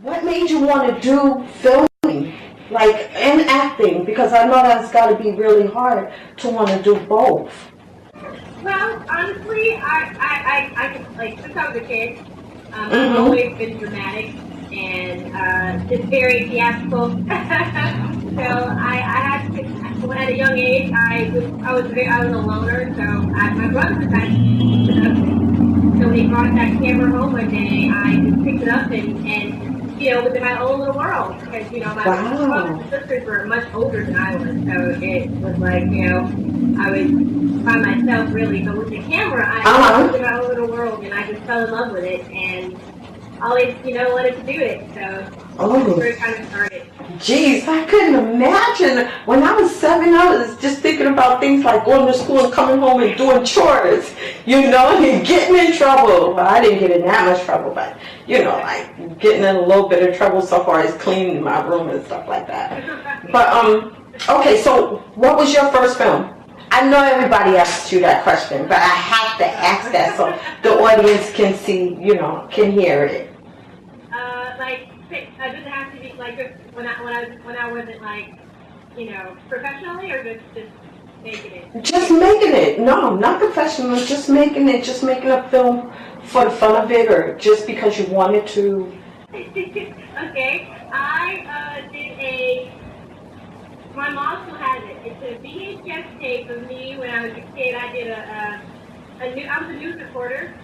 What made you want to do filming, like, and acting? Because I know that's got to be really hard to want to do both. Well, honestly, like, since I was a kid, I've Mm-hmm. always been dramatic and just very theatrical. So I had to, when at a young age, I was a loner, so my brother decided to pick it up. So when he brought that camera home one day, I just picked it up and was in my own little world because, my brothers Wow. and sisters were much older than I was. So it was like, I was by myself really, but with the camera, I was Uh-huh. in my own little world and I just fell in love with it and always, wanted to do it. So that's Oh, where it kind of started. geez, I couldn't imagine. When I was 7, I was just thinking about things like going to school and coming home and doing chores, and getting in trouble. Well, I didn't get in that much trouble, but, like getting in a little bit of trouble so far as cleaning my room and stuff like that. But, okay, so what was your first film? I know everybody asks you that question, but I have to ask that so the audience can see, can hear it. Like, does it have to be like just when I wasn't like, professionally or just making it? Just making it. No, not professional. Just making it. Just making a film for the fun of it, or just because you wanted to. Okay, I did my mom still has it. It's a VHS tape of me when I was a kid. I did I was a news reporter,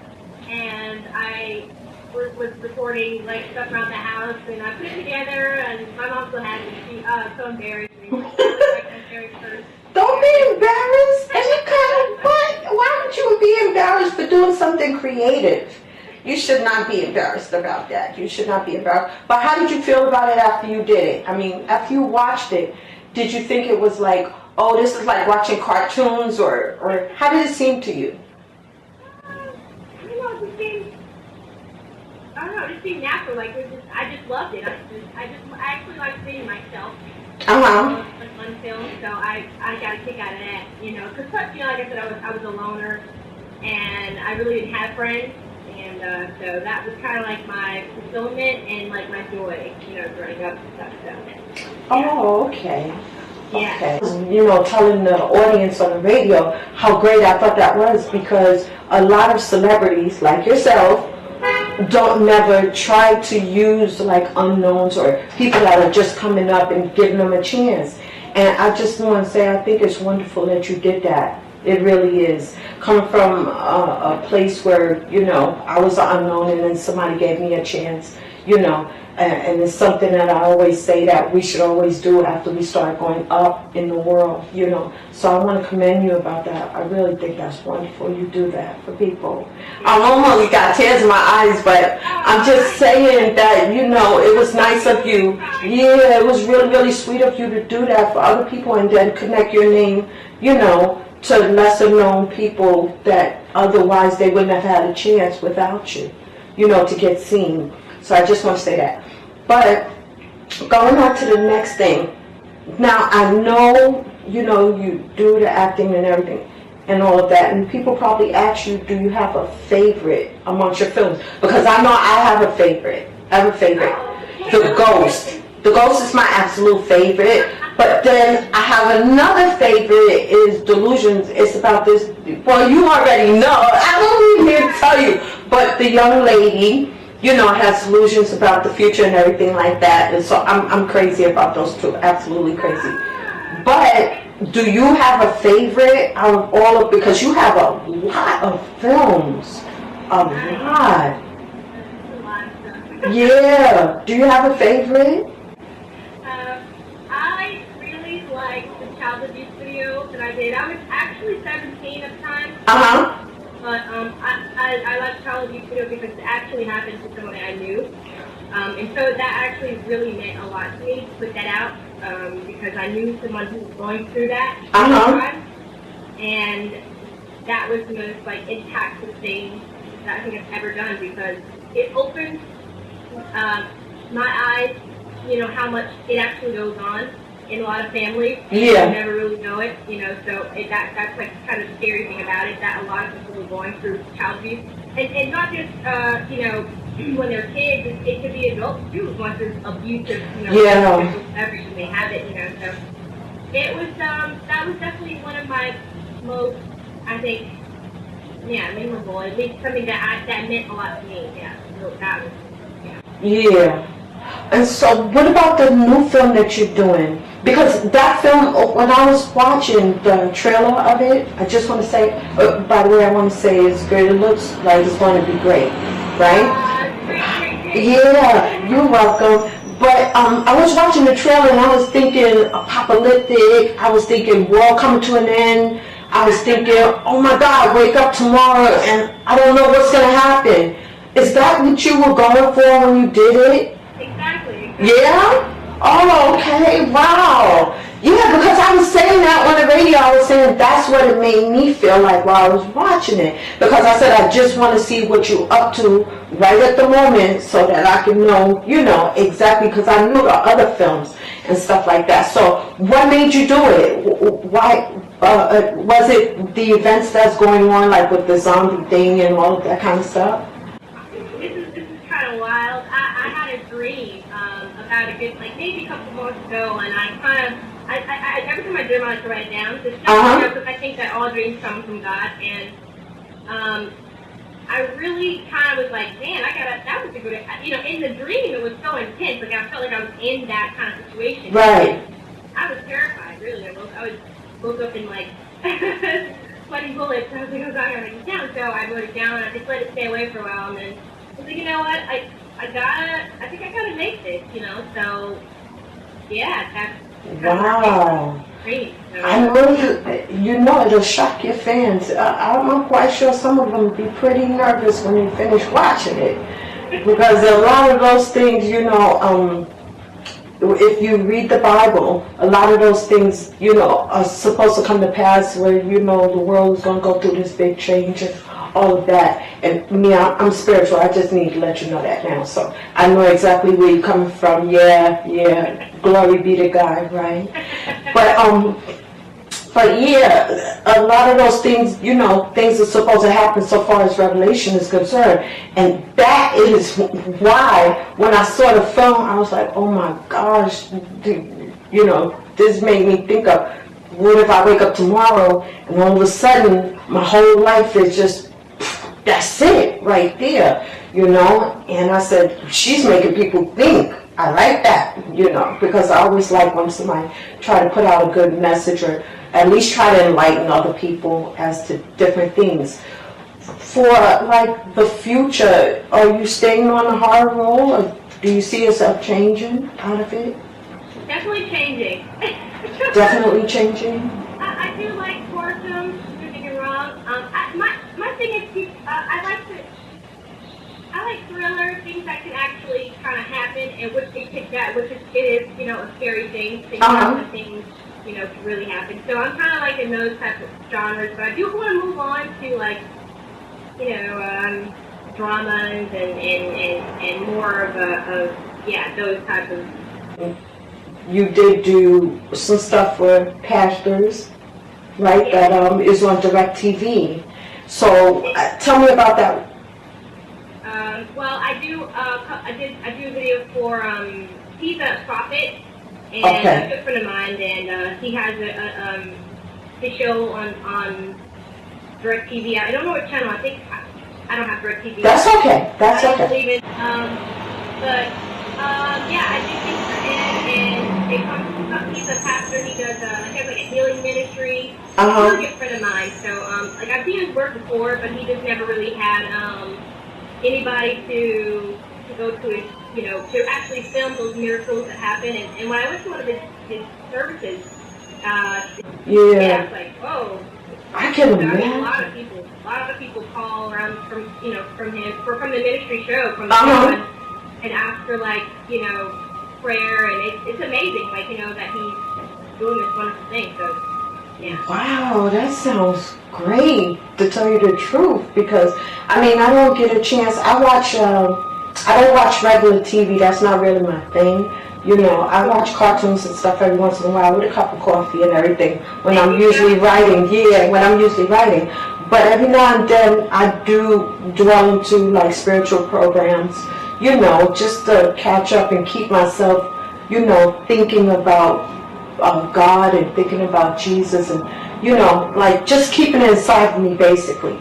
and I was recording like stuff around the house, and I put it together, and my mom still has it. It's so embarrassing. It was like my very first. Don't be embarrassed. Any kind of what? Why would you be embarrassed for doing something creative? You should not be embarrassed about that. You should not be embarrassed. But how did you feel about it after you did it? I mean, after you watched it, did you think it was like, oh, this is like watching cartoons, or how did it seem to you? I don't know, it just seemed natural. Like, I just loved it. I actually like seeing myself. Uh-huh. On film, so I got a kick out of that, because like I said, I was a loner, and I really didn't have friends, and so that was kind of like my fulfillment and like my joy, growing up and stuff. So. Yeah. Oh, okay. Yeah. Okay. Telling the audience on the radio how great I thought that was, because a lot of celebrities like yourself don't never try to use like unknowns or people that are just coming up and giving them a chance. And I just want to say I think it's wonderful that you did that. It really is. Coming from a place where, I was an unknown and then somebody gave me a chance, and it's something that I always say that we should always do after we start going up in the world, So I want to commend you about that. I really think that's wonderful. You do that for people. I almost got tears in my eyes, but I'm just saying that, it was nice of you. Yeah, it was really, really sweet of you to do that for other people and then connect your name, to lesser known people that otherwise they wouldn't have had a chance without you, to get seen. So I just want to say that. But going on to the next thing. Now I know, you do the acting and everything and all of that, and people probably ask you, do you have a favorite amongst your films? Because I know I have a favorite. I have a favorite. The Ghost. The Ghost is my absolute favorite. But then I have another favorite is Delusions. It's about this, well, you already know. I don't even need to tell you. But the young lady, has delusions about the future and everything like that. And so I'm crazy about those two. Absolutely crazy. But do you have a favorite out of all of, because you have a lot of films. A lot. Yeah. Do you have a favorite? I really liked the child abuse video that I did. I was actually 17 at the time. Uh-huh. But I like child abuse video because it actually happened to someone I knew. And so that actually really meant a lot to me to put that out because I knew someone who was going through that at the time. And that was the most impactful thing that I think I've ever done because it opened my eyes, how much it actually goes on in a lot of families. Yeah. You never really know it, so that's kind of the scary thing about it, that a lot of people are going through child abuse. And not just, when they're kids, it could be adults too, once it's abusive, Yeah. everything they have it, so it was, that was definitely one of my most, I think, memorable, at least something that meant a lot to me, so that was, Yeah. And so what about the new film that you're doing? Because that film, when I was watching the trailer of it, I just want to say, by the way, I want to say it's great. It looks like it's going to be great, right? great. Yeah, you're welcome. But I was watching the trailer and I was thinking apocalyptic. I was thinking world coming to an end. I was thinking, oh my God, wake up tomorrow and I don't know what's going to happen. Is that what you were going for when you did it? Exactly. Yeah? Oh, okay. Wow. Yeah, because I was saying that on the radio. I was saying that's what it made me feel like while I was watching it. Because I said I just want to see what you're up to right at the moment so that I can know, exactly, because I knew the other films and stuff like that. So what made you do it? Why? Was it the events that's going on, like with the zombie thing and all of that kind of stuff? This is kind of wild. I had a dream about a good, like maybe a couple months ago, and I kind of, I every time I dream, I like to write it down. Just because I think that all dreams come from God, and I really kind of was like, man, that was a good, in the dream it was so intense. Like I felt like I was in that kind of situation. Right. I was terrified, really. I woke up in like sweaty bullets. I was like, oh God, I gotta write it down. So I wrote it down and I just let it stay away for a while, and then I was like, you know what, I think I gotta make this, so yeah, that's wow. great. So, I know it'll shock your fans. I'm quite sure some of them will be pretty nervous when they finish watching it. Because a lot of those things, if you read the Bible, a lot of those things, are supposed to come to pass where, the world is going to go through this big change and all of that. And me, I'm spiritual. I just need to let you know that now. So I know exactly where you're coming from. Yeah. Glory be to God, right? But yeah, a lot of those things, things are supposed to happen so far as Revelation is concerned. And that is why when I saw the film, I was like, oh my gosh, this made me think of, what if I wake up tomorrow and all of a sudden my whole life is just, that's it right there, And I said, she's making people think. I like that, because I always like when somebody try to put out a good message or at least try to enlighten other people as to different things. For like the future, are you staying on the horror role, or do you see yourself changing out of it? Definitely changing. Definitely changing. I do like horror films. Don't get me wrong. My thing is, I like thriller things that can actually kind of happen, and which it is, a scary thing. Things to really happen. So I'm kind of like in those types of genres, but I do want to move on to like, dramas and more of those types of. You did do some stuff for pastors, right? Yeah. That is on DirecTV. So tell me about that. Well, I do a video for he's a prophet and Okay. a good friend of mine, and he has a show on DirecTV. I don't know what channel. I think I don't have DirecTV. That's okay. That's I okay. believe it. I do things for him, and he's a pastor. He does he has like a healing ministry. He's a good friend of mine. So I've seen his work before, but he just never really had anybody to go to his, to actually film those miracles that happen. And when I went to one of his services, it's like, whoa. I can imagine. A lot of people call around from him, from the ministry show, from the show, and ask for prayer, and it's amazing, that he's doing this wonderful thing. So, yeah. Wow, that sounds great, to tell you the truth, because I don't get a chance. I don't watch regular TV. That's not really my thing. I watch cartoons and stuff every once in a while with a cup of coffee and everything when I'm usually writing. Yeah, when I'm usually writing. But every now and then I do dwell into like spiritual programs, you know, just to catch up and keep myself, you know, thinking about God and thinking about Jesus and, you know, like just keeping it inside of me basically.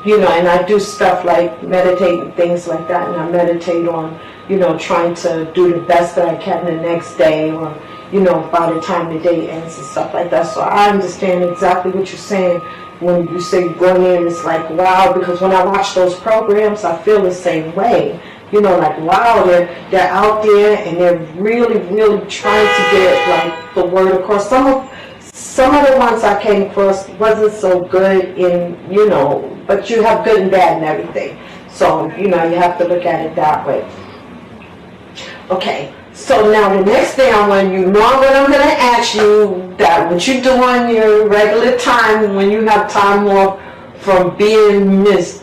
You know, and I do stuff like meditate and things like that, and I meditate on, you know, trying to do the best that I can the next day, or, you know, by the time the day ends and stuff like that. So I understand exactly what you're saying when you say going in, it's like, wow, because when I watch those programs, I feel the same way. You know, like, wow, they're out there and they're really, really trying to get, like, the word across. Some of the ones I came across wasn't so good in, you know, but you have good and bad and everything. So, you know, you have to look at it that way. Okay, so now the next thing I want you know what I'm going to ask you, that what you do on your regular time when you have time off from being Miss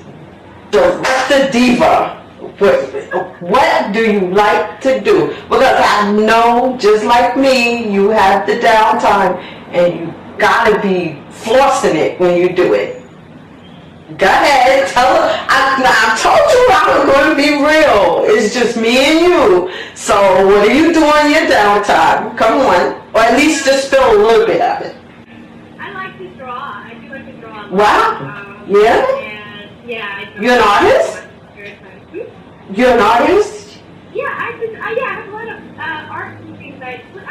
Director Diva. What do you like to do? Because I know, just like me, you have the downtime and you gotta be flossing it when you do it. Go ahead, tell her. I told you I was going to be real. It's just me and you. So what do you do on your downtime? Come on, or at least just spill a little bit of it. I like to draw. I do like to draw. Wow. Yeah. And yeah. I You're an artist? You're an artist? Yeah, I have a lot of art and things. I put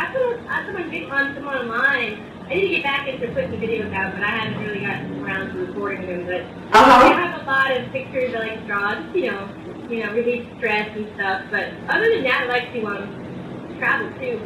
some online. I need to get back into putting the videos out, but I haven't really gotten around to recording them. But I have a lot of pictures I like to draw, just, you know, relieve stress and stuff. But other than that, I like to travel too,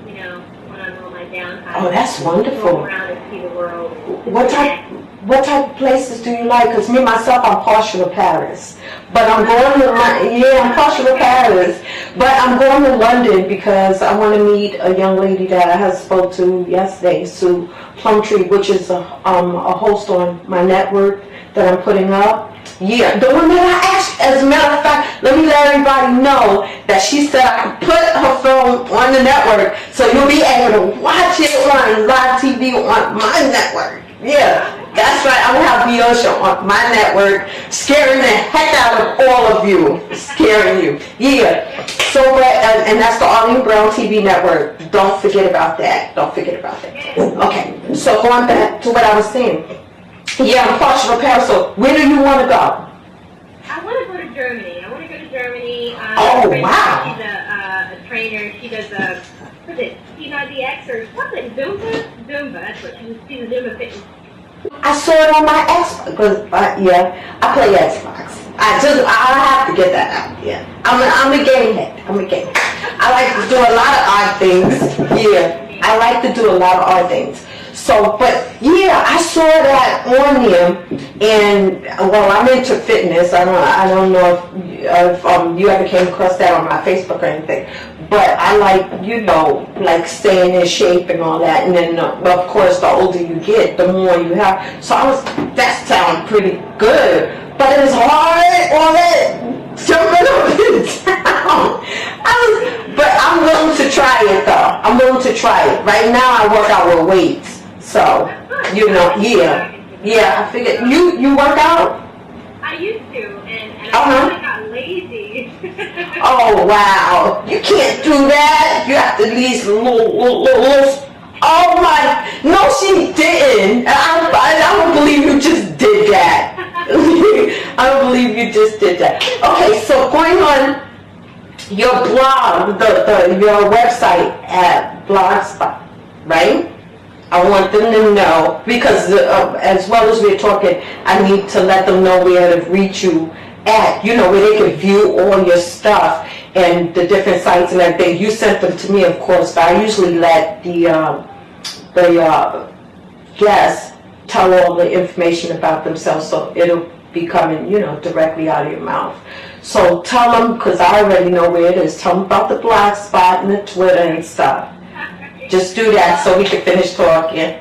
you know, when I'm on my downtime. Oh, that's wonderful. Go around and see the world. What type of places do you like? Because me, myself, I'm partial to Paris. But I'm going to, I'm partial to Paris. But I'm going to London because I want to meet a young lady that I had spoke to yesterday, Sue Plumtree, which is a host on my network that I'm putting up. Yeah, the one that I asked, as a matter of fact, let me let everybody know that she said I could put her film on the network, so you'll be able to watch it on live TV on my network. Yeah, that's right. I'm gonna have Meosha on my network, scaring the heck out of all of you, scaring you. Yeah. So, and that's the Arlene Brown TV network. Don't forget about that. Don't forget about that. Okay. So going back to what I was saying. Yeah, I'm partial to Paris. So where do you want to go? I want to go to Germany. Oh, wow. She's a trainer. She does what's it? CNIDX or something. Zumba. That's what she's a Zumba fitness. I saw it on my Xbox. Yeah, I play Xbox. I have to get that out. Yeah, I'm a game head. I like to do a lot of odd things. Yeah, I like to do a lot of odd things. So, but yeah, I saw that on him, and well, I'm into fitness. I don't know if you ever came across that on my Facebook or anything, but I like, you know, like staying in shape and all that. And then, of course, the older you get, the more you have. So that sounded pretty good, but it was hard, all that jumping up and down. But I'm willing to try it though. I'm willing to try it. Right now, I work out with weights. So, you know, yeah, I figured, you work out? I used to, and I got lazy. Oh, wow. You can't do that. You have to at least oh my, no she didn't. I don't believe you just did that. I don't believe you just did that. Okay, so going on your blog, your website at Blogspot, right? I want them to know, because as well as we're talking, I need to let them know where to reach you at, you know, where they can view all your stuff and the different sites and everything. You sent them to me, of course, but I usually let the guests tell all the information about themselves, so it'll be coming, you know, directly out of your mouth. So tell them, because I already know where it is, tell them about the Blogspot and the Twitter and stuff. Just do that so we can finish talking.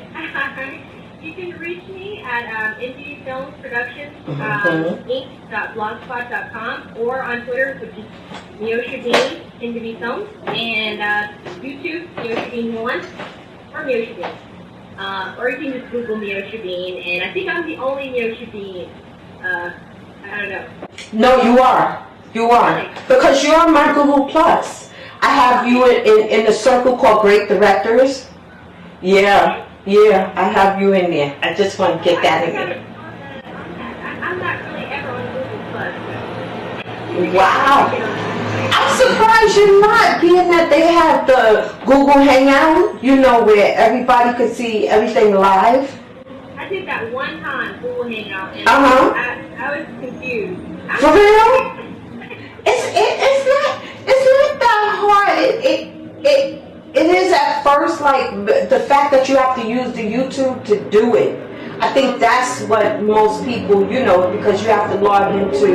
You can reach me at Indie Films Productions, Inc.blogspot.com, or on Twitter, which is Meosha Dean, Indie Films, and YouTube, Meosha Dean 1, or Meosha Dean. or you can just Google Meosha Bean, and I think I'm the only Meosha Bean. I don't know. No, you are. You are. Because you're on my Google Plus. I have you in the circle called Great Directors. Yeah, yeah, I have you in there. I just want to get that in there. I'm not really ever on Google Plus. Wow. I'm surprised you're not, being that they have the Google Hangout, you know, where everybody could see everything live. I did that one time, Google Hangout, and I was confused. For real? It's not that hard. It is at first, like, the fact that you have to use the YouTube to do it. I think that's what most people, you know, because you have to log into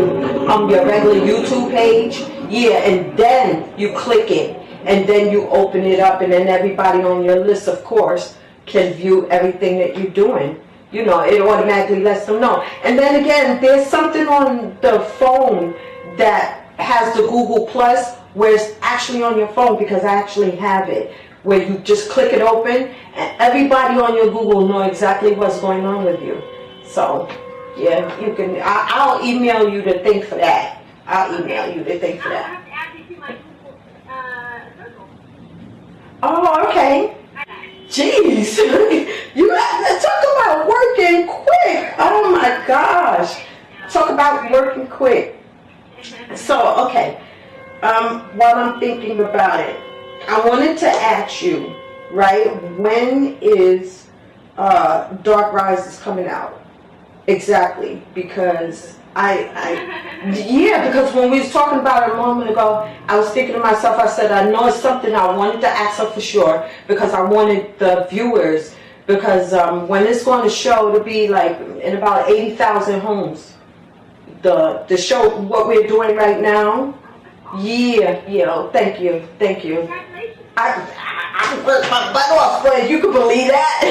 your regular YouTube page. Yeah, and then you click it, and then you open it up, and then everybody on your list, of course, can view everything that you're doing. You know, it automatically lets them know. And then again, there's something on the phone that has the Google Plus where it's actually on your phone, because I actually have it, where you just click it open and everybody on your Google know exactly what's going on with you. So, yeah, you can. I'll email you the thing for that. I'll email you the thing for that. I have to add you to my Google circle. Oh, okay. Jeez, you talk about working quick. Oh my gosh, talk about working quick. So, okay, while I'm thinking about it, I wanted to ask you, right, when is Dark Rises coming out? Exactly, because because when we was talking about it a moment ago, I was thinking to myself, I said, I know it's something I wanted to ask her for sure, because I wanted the viewers, because when it's going to show, it'll be like in about 80,000 homes. The show, what we're doing right now. Yeah, thank you. I worked my butt off, but you can believe that.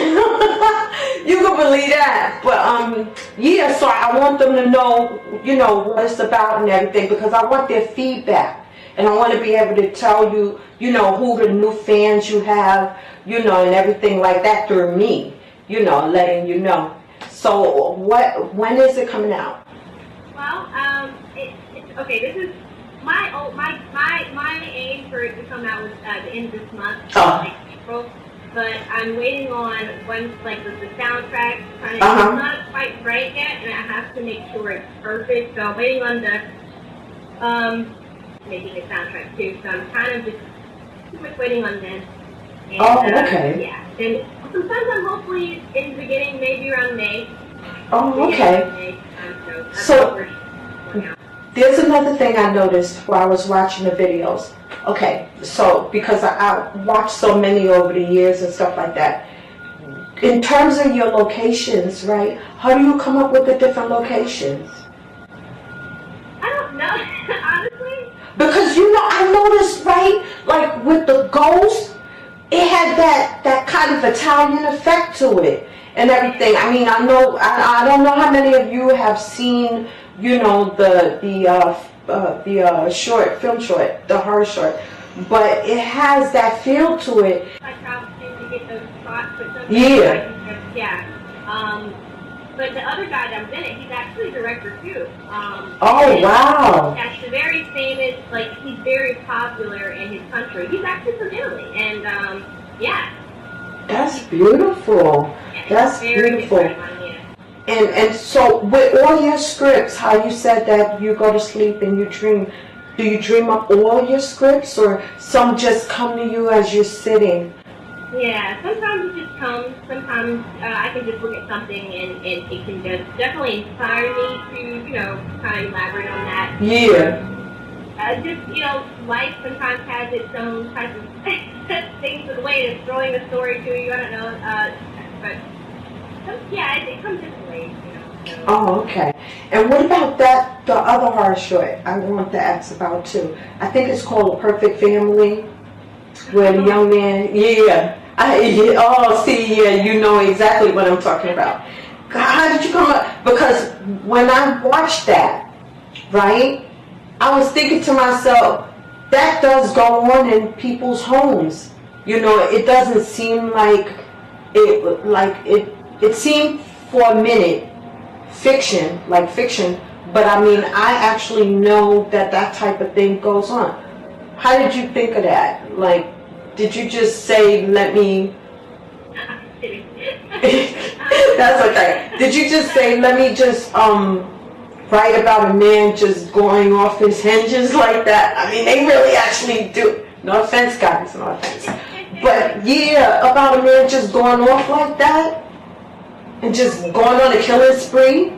You can believe that. But yeah, so I want them to know, you know, what it's about and everything, because I want their feedback, and I want to be able to tell you, you know, who the new fans you have, you know, and everything like that through me, you know, letting you know. So when is it coming out? Well, okay. This is my aim for it to come out was the end of this month, like April. But I'm waiting on one, like with the soundtrack. It's not quite right yet, and I have to make sure it's perfect. So I'm waiting on the making a soundtrack too. So I'm kind of just waiting on this. And, okay. Yeah. And sometimes I'm hopefully in the beginning, maybe around May. Oh, okay. So there's another thing I noticed while I was watching the videos. Okay, so because I watched so many over the years and stuff like that. In terms of your locations, right? How do you come up with the different locations? I don't know, honestly. Because, you know, I noticed, right, like with the ghost, it had that kind of Italian effect to it and everything. I mean, I don't know how many of you have seen, you know, the film short, the horror short, but it has that feel to it. I traveled to get those spots, but yeah. But the other guy that was in it, he's actually a director too. Oh, wow. That's very famous, like he's very popular in his country. He's actually from Italy, and yeah. That's beautiful. Yeah, that's beautiful. And so with all your scripts, how you said that you go to sleep and you dream, do you dream up all your scripts, or some just come to you as you're sitting? Yeah, sometimes it just comes. Sometimes I can just look at something and it can just definitely inspire me to, you know, kind of elaborate on that. Yeah. Just, you know, life sometimes has its own type of things, the way it's throwing a story to you, I don't know. But yeah, it comes different ways, you know. So. Oh, okay. And what about the other horror short I want to ask about too? I think it's called A Perfect Family, where the young man, you know exactly what I'm talking about. God, how did you come up? Because when I watched that, right, I was thinking to myself, that does go on in people's homes. You know, it doesn't seem like it seemed for a minute fiction, like fiction, but I mean, I actually know that that type of thing goes on. How did you think of that? Like, did you just say, let me... That's okay. Did you just say, let me just write about a man just going off his hinges like that? I mean, they really actually do. No offense, guys, no offense. But yeah, about a man just going off like that and just going on a killing spree.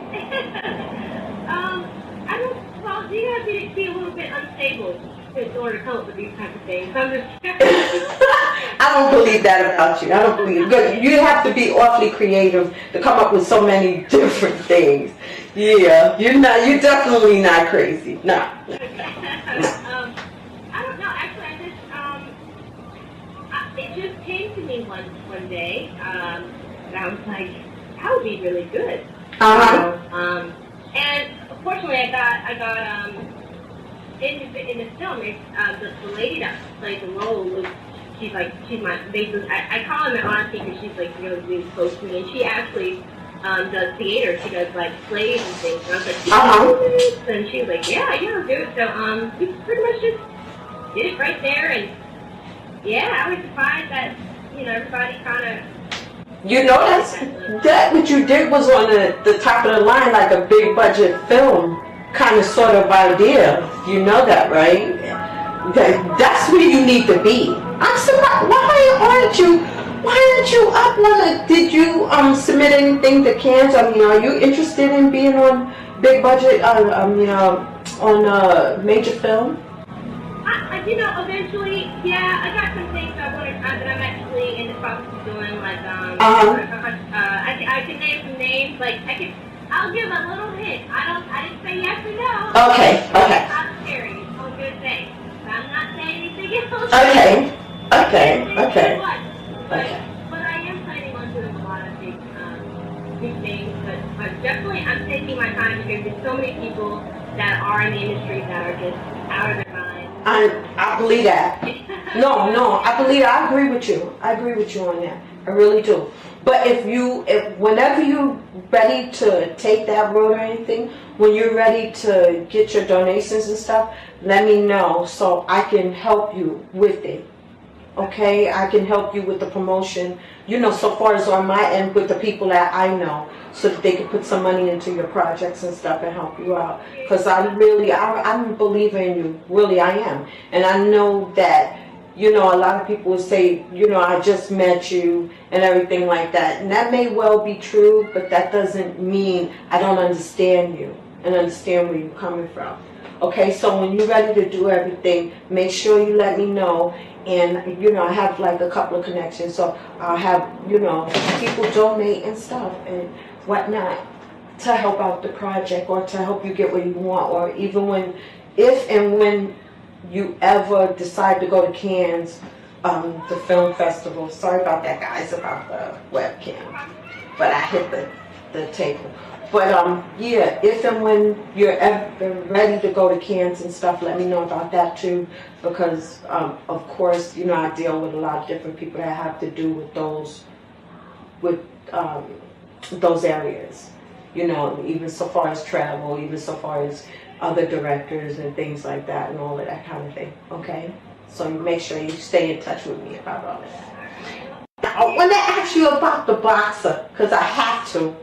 I don't. Well, you have to be a little bit unstable in order to come up with these types of things. I'm just. I don't believe that about you. I don't believe it. You have to be awfully creative to come up with so many different things. Yeah, you're not. You're definitely not crazy. No. I don't know. Actually, it just came to me one day, and I was like, that would be really good. And fortunately, I got in the film. The lady that played the role she's my basically. I call her my auntie because she's like really close to me, and she actually does theater. She does like plays and things. And I was like, and she was like, yeah, I'll do it. So we pretty much just did it right there, and yeah, I was surprised that everybody kind of. You know that what you did was on the top of the line, like a big budget film kind of sort of idea. You know that, right? That's where you need to be. I'm surprised. Why aren't you up on it? Did you submit anything to Cannes? I mean, are you interested in being on big budget? On a major film? Eventually, yeah, I got some things that I'm actually in the process of doing, like, I can name some names, like, I'll give a little hint. I didn't say yes or no. Okay. I'm serious, I'm good things. I'm not saying anything else. Okay. But I am planning on doing a lot of big things, but definitely I'm taking my time because there's so many people that are in the industry that are just out of their mind. I believe that. No, I agree with you. I agree with you on that. I really do. But whenever you're ready to take that road or anything, when you're ready to get your donations and stuff, let me know so I can help you with it. Okay, I can help you with the promotion, so far as on my end with the people that I know, so that they can put some money into your projects and stuff and help you out. Because I'm a believer in you, really I am. And I know that, a lot of people would say, I just met you and everything like that. And that may well be true, but that doesn't mean I don't understand you and understand where you're coming from. Okay, so when you're ready to do everything, make sure you let me know. And, I have like a couple of connections, so I'll have, people donate and stuff and whatnot to help out the project or to help you get what you want, or even if and when you ever decide to go to Cannes, the film festival. Sorry about that, guys, about the webcam, but I hit the table. But yeah, if and when you're ever ready to go to Cannes and stuff, let me know about that too, because of course, I deal with a lot of different people that have to do with those areas, even so far as travel, even so far as other directors and things like that and all of that kind of thing. Okay, so make sure you stay in touch with me about all of that. I want to ask you about the boxer, because I have to.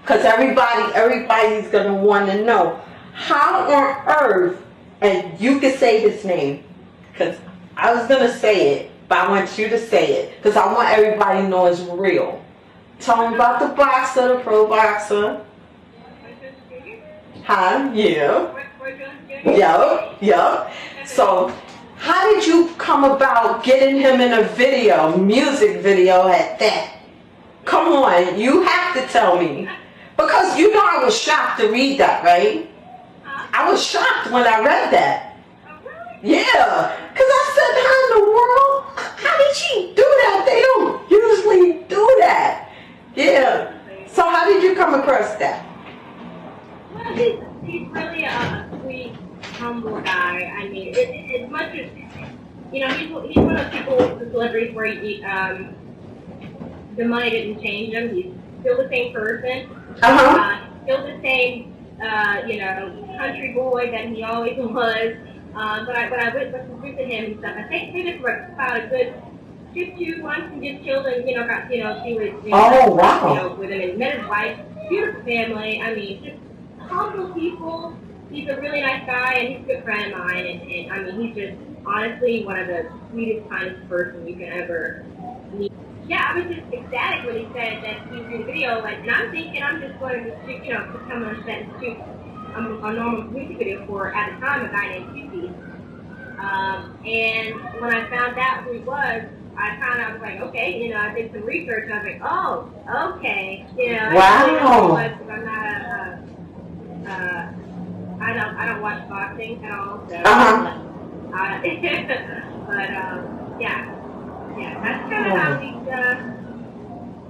Because everybody's going to want to know, how on earth, and you can say his name, because I was going to say it, but I want you to say it, because I want everybody to know it's real. Tell me about the boxer, the pro boxer. Huh? Yeah. Yup. So, how did you come about getting him in a music video at that? Come on, you have to tell me. Because I was shocked to read that, right? I was shocked when I read that. Yeah, because I said, how in the world? How did she do that? They don't usually do that. Yeah. So how did you come across that? Well, he's really a sweet, humble guy. I mean, as much as, he's one of those people, the celebrities where the money didn't change him. He's still the same person. Still the same, country boy that he always was. But I went to visit him and stuff. I think this for about a good 2 months and just chilled and, she was, with him and met his wife. Beautiful family. I mean, just humble people. He's a really nice guy and he's a good friend of mine. And I mean, he's just honestly one of the sweetest, kindest person you can ever meet. Yeah, I was just ecstatic when he said that he was doing the video. And I'm thinking I'm just going to shoot, to come on set and shoot a normal music video for, at the time, a guy named Kiki. And when I found out who he was, I was like, okay, I did some research and I was like, oh, okay, Wow. I'm not I don't watch boxing at all, so. Yeah, that's kind of how we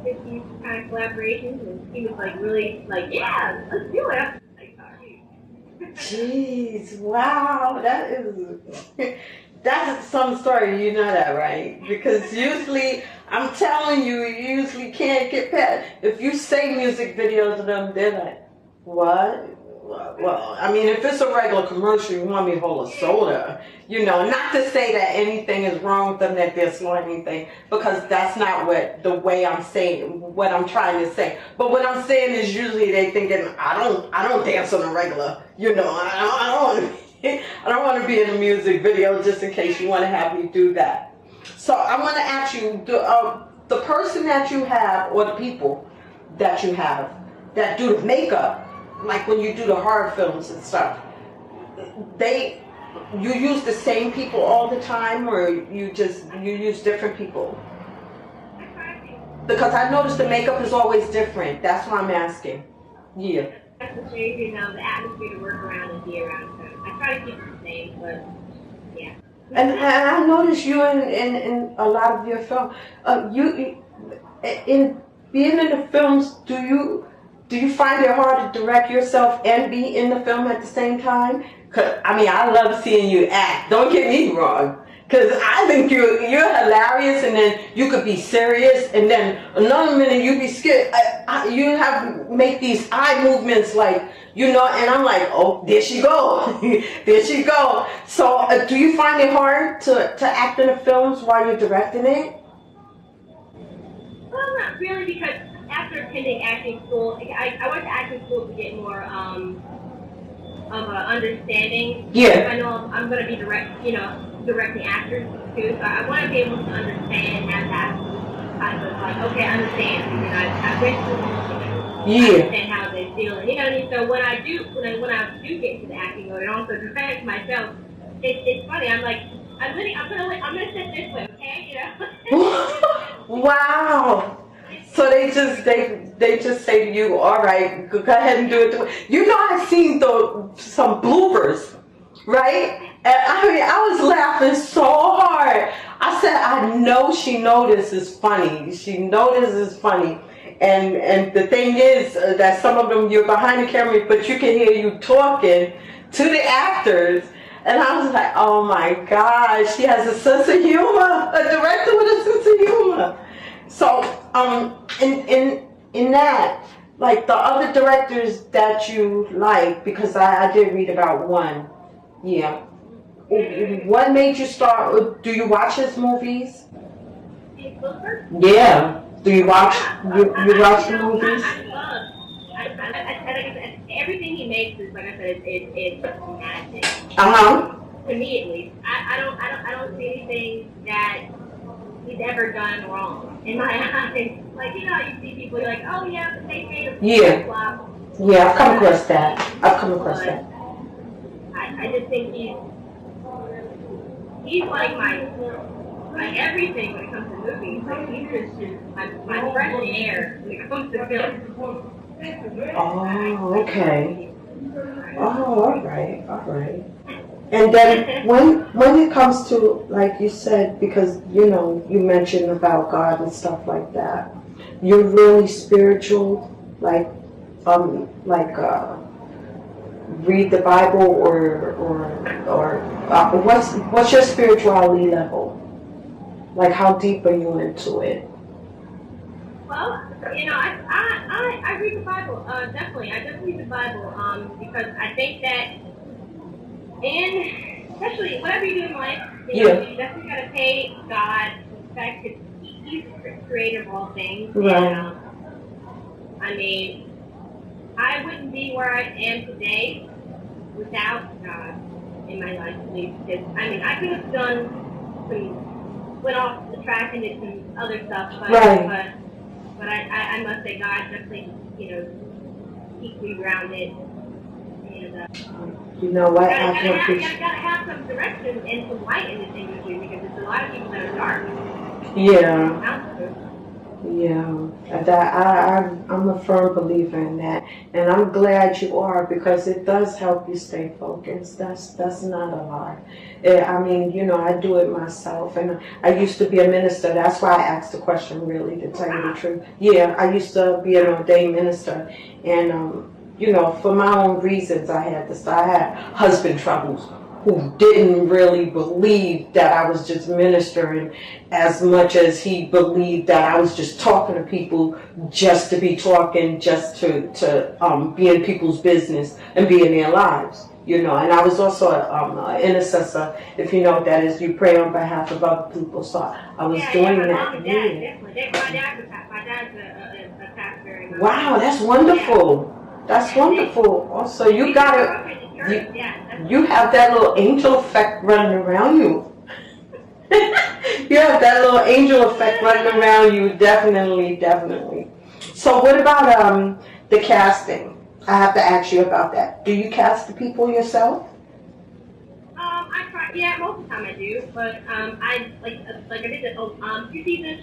did these kind of collaborations, and he was like really like, yeah, let's do it. I was like, jeez, wow, that's some story, you know that, right? Because usually, I'm telling you, you usually can't get past. If you say music videos to them, they're like, what? Well, I mean, if it's a regular commercial, you want me to hold a soda, not to say that anything is wrong with them, that they're slow or anything, because that's not what I'm trying to say. But what I'm saying is usually they thinking, I don't dance on a regular, I don't want to be in a music video just in case you want to have me do that. So I want to ask you, the person that you have, or the people that you have that do the makeup, like when you do the horror films and stuff, you use the same people all the time, or you use different people? Because I noticed the makeup is always different. That's why I'm asking. Yeah. That's the thing, the atmosphere to work around and be around. So I try to keep it the same, but yeah. And I noticed you in a lot of your film. In being in the films, do you find it hard to direct yourself and be in the film at the same time? Cause I love seeing you act. Don't get me wrong. Cause I think you're hilarious, and then you could be serious, and then another minute you be scared. You make these eye movements like, and I'm like, oh, there she go, there she go. So do you find it hard to act in the films while you're directing it? Well, not really, because after attending acting school, I went to acting school to get more of an understanding. Yeah. I know I'm going to be directing actors too, so I want to be able to understand, have that kind of like, okay, I understand, I went through I understand how they feel, and what I mean. So when I do get to the acting mode and also direct myself, it's funny. I'm like, I'm gonna sit this way, okay, Wow. So they just say to you, all right, go ahead and do it. I've seen some bloopers, right? And I was laughing so hard. I said, I know she knows this is funny. She knows this is funny. And the thing is that some of them, you're behind the camera, but you can hear you talking to the actors. And I was like, oh my gosh, she has a sense of humor, a director with a sense of humor. So, in that, like the other directors that you like, because I did read about one, yeah. What made you start? Do you watch his movies? Yeah. Do you watch? You watch the movies? Everything he makes is, like I said, it's magic. To me, at least, I don't see anything that he's ever done wrong in my eyes. Like, you see people, you're like, oh yeah, but they made a flop. Yeah, I've come across that. I just think he's like my everything when it comes to movies. Like, he's just my fresh air when it comes to film. Oh, okay. Oh, all right. And then when it comes to, like you said, because you mentioned about God and stuff like that, you're really spiritual, like read the Bible or what's your spirituality level? Like, how deep are you into it? Well, I read the Bible. Definitely, I definitely read the Bible. Because I think that especially whatever you do in life, you definitely gotta pay God respect because He's the creator of all things. Right. And, I mean, I wouldn't be where I am today without God in my life, at least. Because I mean, I could have went off the track and did some other stuff, but I must say God definitely keeps me grounded. And you know what? you gotta have some direction and some light in this industry because there's a lot of people that are dark. I'm a firm believer in that, and I'm glad you are because it does help you stay focused. That's not a lie. I mean, I do it myself, and I used to be a minister. That's why I asked the question, really, to tell you the truth. Yeah, I used to be an ordained minister, and for my own reasons, I had to start. I had husband troubles who didn't really believe that I was just ministering as much as he believed that I was just talking to people just to be talking, just to be in people's business and be in their lives. And I was also an intercessor, if you know what that is. You pray on behalf of other people. So I was doing that. My dad's a pastor. Wow, that's wonderful. That's wonderful. Also, you got it. You have that little angel effect running around you. You have that little angel effect running around you. Definitely. So what about the casting? I have to ask you about that. Do you cast the people yourself? I try. Yeah, most of the time I do. But I I did the 2 seasons.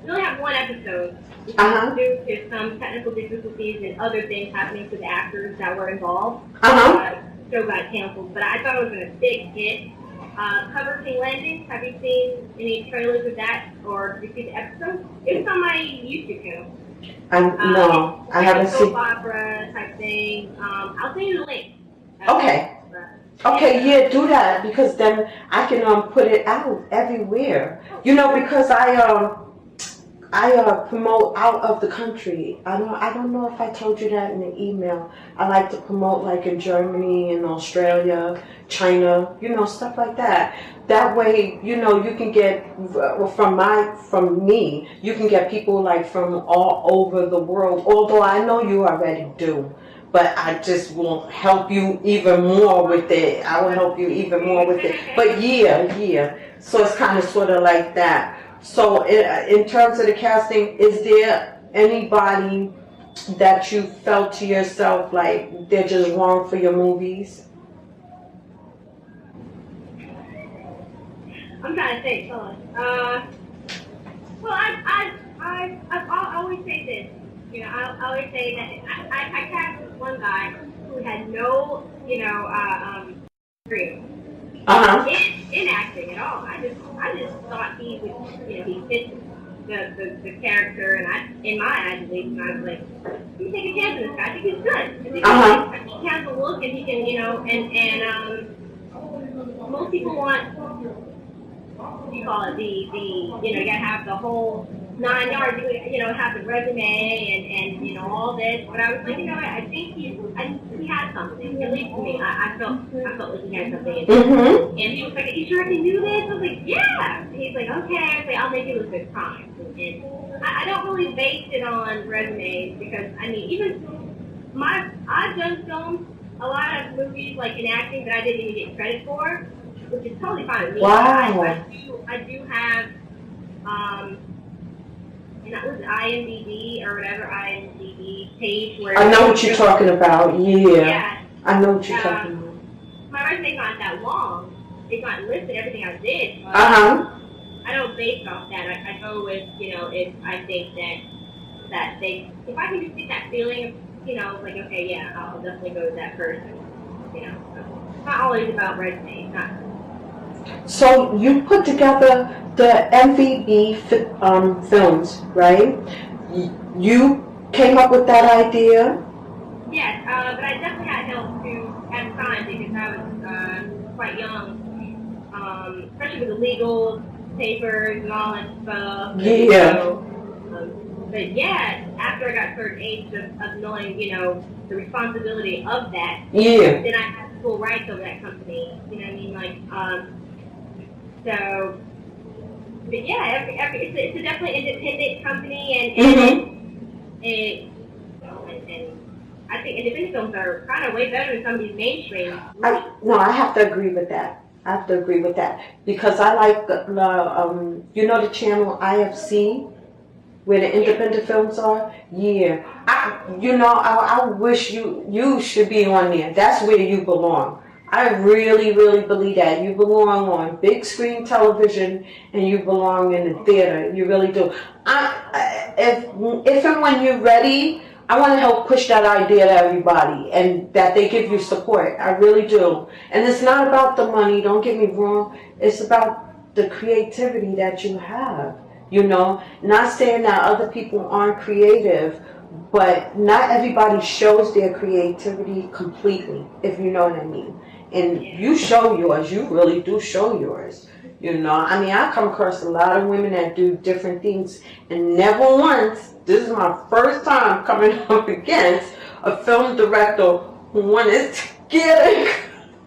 We only have 1 episode. Due to some technical difficulties and other things happening to the actors that were involved. Show got canceled, but I thought it was a big hit. Cover King Landing. Have you seen any trailers of that, or did you see the episode? It's on my YouTube channel. No, I haven't seen. Soap opera type thing. I'll send you the link. Okay. Okay, yeah, do that because then I can put it out everywhere. Because I promote out of the country. I don't know if I told you that in the email. I like to promote like in Germany and Australia, China, stuff like that. That way, you can get from me, you can get people like from all over the world. Although I know you already do, but I just will help you even more with it. I will help you even more with it. But yeah. So it's kind of sort of like that. So in terms of the casting, is there anybody that you felt to yourself like they're just wrong for your movies? I'm trying to think. Hold on. Well, I'll always say this. I'll always say that I cast this one guy who had no, career. In acting at all. I just thought he would, he fit the character, and in my eyes at least, and I was like, you take a chance on this guy. I think he's good. I think he has a look, and he can, and most people want, what do you call it, you gotta have the whole 9 yards, have the resume and all this. But I was like, I think he had something. At least to me, I felt like he had something. And he was like, "Are you sure I can do this?" I was like, "Yeah." And he's like, "Okay." I'll make you look good. Fine. And I don't really base it on resumes because even I've done films, a lot of movies like in acting that I didn't even get credit for, which is totally fine with me. Wow. I do have and that was IMDb or whatever IMDb page where I know what you're talking about. Yeah. I know what you're talking about. My resume's not that long. It's not listed everything I did. But I don't base off that. I go with if I think that if I can just get that feeling of like okay, yeah, I'll definitely go with that person. It's not always about resume. It's not. So you put together the MVB films, right? You came up with that idea? Yes, but I definitely had help at the time because I was quite young, especially with the legal papers and all that stuff. Yeah. So, but yeah, after I got a certain age of knowing, the responsibility of that, Yeah. then I have full rights over that company. You know what I mean? So, but yeah, it's a definitely independent company, and I think independent films are kind of way better than some of these mainstream. I have to agree with that. I have to agree with that because I like the the channel IFC where the independent films are. Yeah, I wish you should be on there. That's where you belong. I really, really believe that you belong on big screen television and you belong in the theater. You really do. If and when you're ready, I want to help push that idea to everybody and that they give you support. I really do. And it's not about the money. Don't get me wrong. It's about the creativity that you have. Not saying that other people aren't creative, but not everybody shows their creativity completely, if you know what I mean. And you show yours. You really do show yours. I come across a lot of women that do different things, and never once, this is my first time coming up against a film director who wanted to get a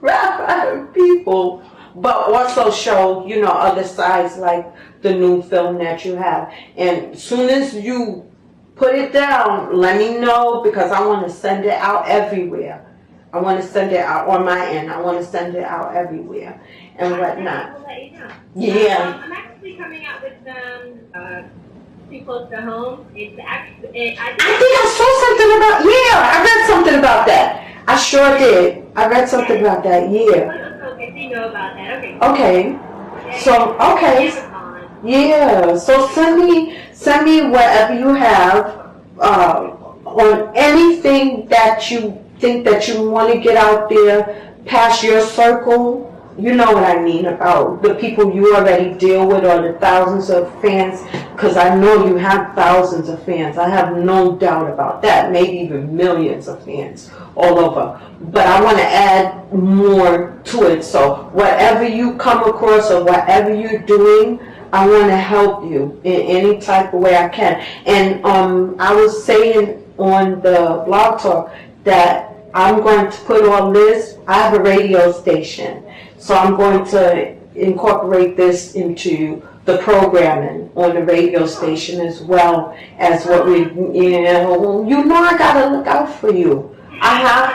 crap out of people, but also show, other sides like the new film that you have. And as soon as you put it down, let me know because I want to send it out everywhere. I want to send it out on my end. I want to send it out everywhere and whatnot. I'll let you know. Yeah. I'm actually coming out with too close to home. It's actually. I think I saw something about. Yeah, I read something about that. I sure did. I read something about that. Yeah. Okay, so you know about that. Okay. Okay. So okay. Yeah. So send me whatever you have on anything that you think that you want to get out there past your circle. You know what I mean about the people you already deal with or the thousands of fans, because I know you have thousands of fans. I have no doubt about that, maybe even millions of fans all over. But I want to add more to it. So whatever you come across or whatever you're doing, I want to help you in any type of way I can. And I was saying on the blog talk that I'm going to put on this. I have a radio station, so I'm going to incorporate this into the programming on the radio station as well as what we, I gotta look out for you. I have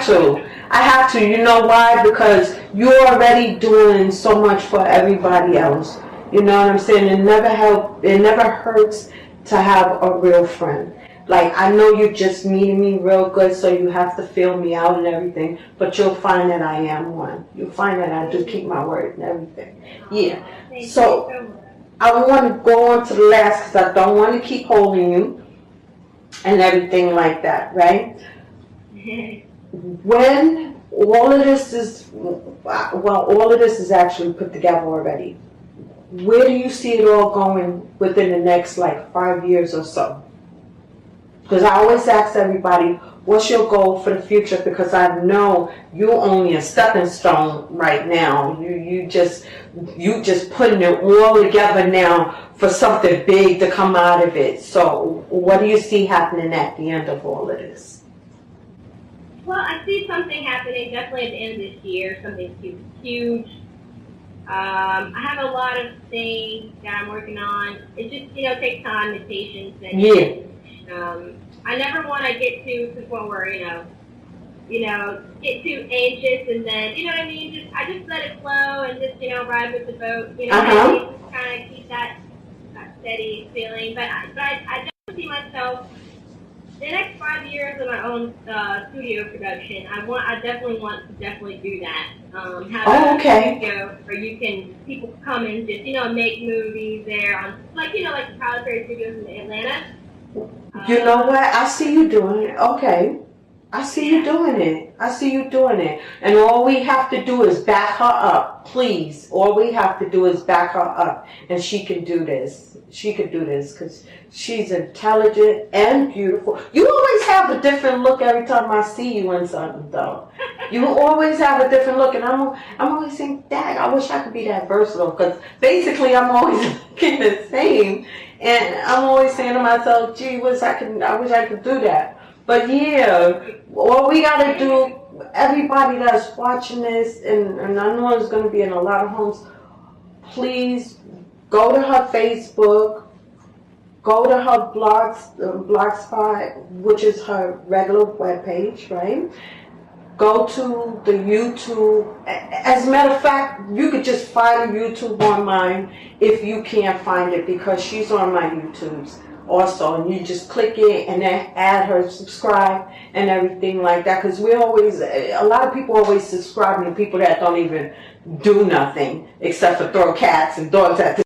to. You know why? Because you're already doing so much for everybody else. You know what I'm saying? It never hurts to have a real friend. Like, I know you're just meeting me real good, so you have to feel me out and everything, but you'll find that I am one. You'll find that I do keep my word and everything. Yeah. So, I want to go on to the last, because I don't want to keep holding you and everything like that, right? When all of this is actually put together already, where do you see it all going within the next, 5 years or so? Because I always ask everybody, what's your goal for the future? Because I know you're only a stepping stone right now. You just putting it all together now for something big to come out of it. So what do you see happening at the end of all of this? Well, I see something happening definitely at the end of this year, something huge. I have a lot of things that I'm working on. It just, takes time and patience. And, I never want to get to the point where, get too anxious and then, you know what I mean? I just let it flow and just, ride with the boat. Just kind of keep that steady feeling. But I definitely see myself the next 5 years of my own studio production. I definitely want to do that. Have a studio where people come and just, make movies there on, like the Tyler Perry Studios in Atlanta. You know what? I see you doing it. Okay. I see you doing it. I see you doing it. And all we have to do is back her up, please. All we have to do is back her up. And she can do this. She can do this because she's intelligent and beautiful. You always have a different look every time I see you in something, though. You always have a different look. And I'm always saying, Dad, I wish I could be that versatile. Because basically I'm always looking the same. And I'm always saying to myself, gee, I wish I could do that. But yeah, all we gotta do, everybody that's watching this, and I know it's gonna be in a lot of homes, please go to her Facebook, go to her blogspot, which is her regular webpage, right? Go to the YouTube. As a matter of fact, you could just find YouTube on mine if you can't find it, because she's on my YouTubes also, and you just click it and then add her, subscribe and everything like that, because a lot of people always subscribe to people that don't even do nothing except for throw cats and dogs at the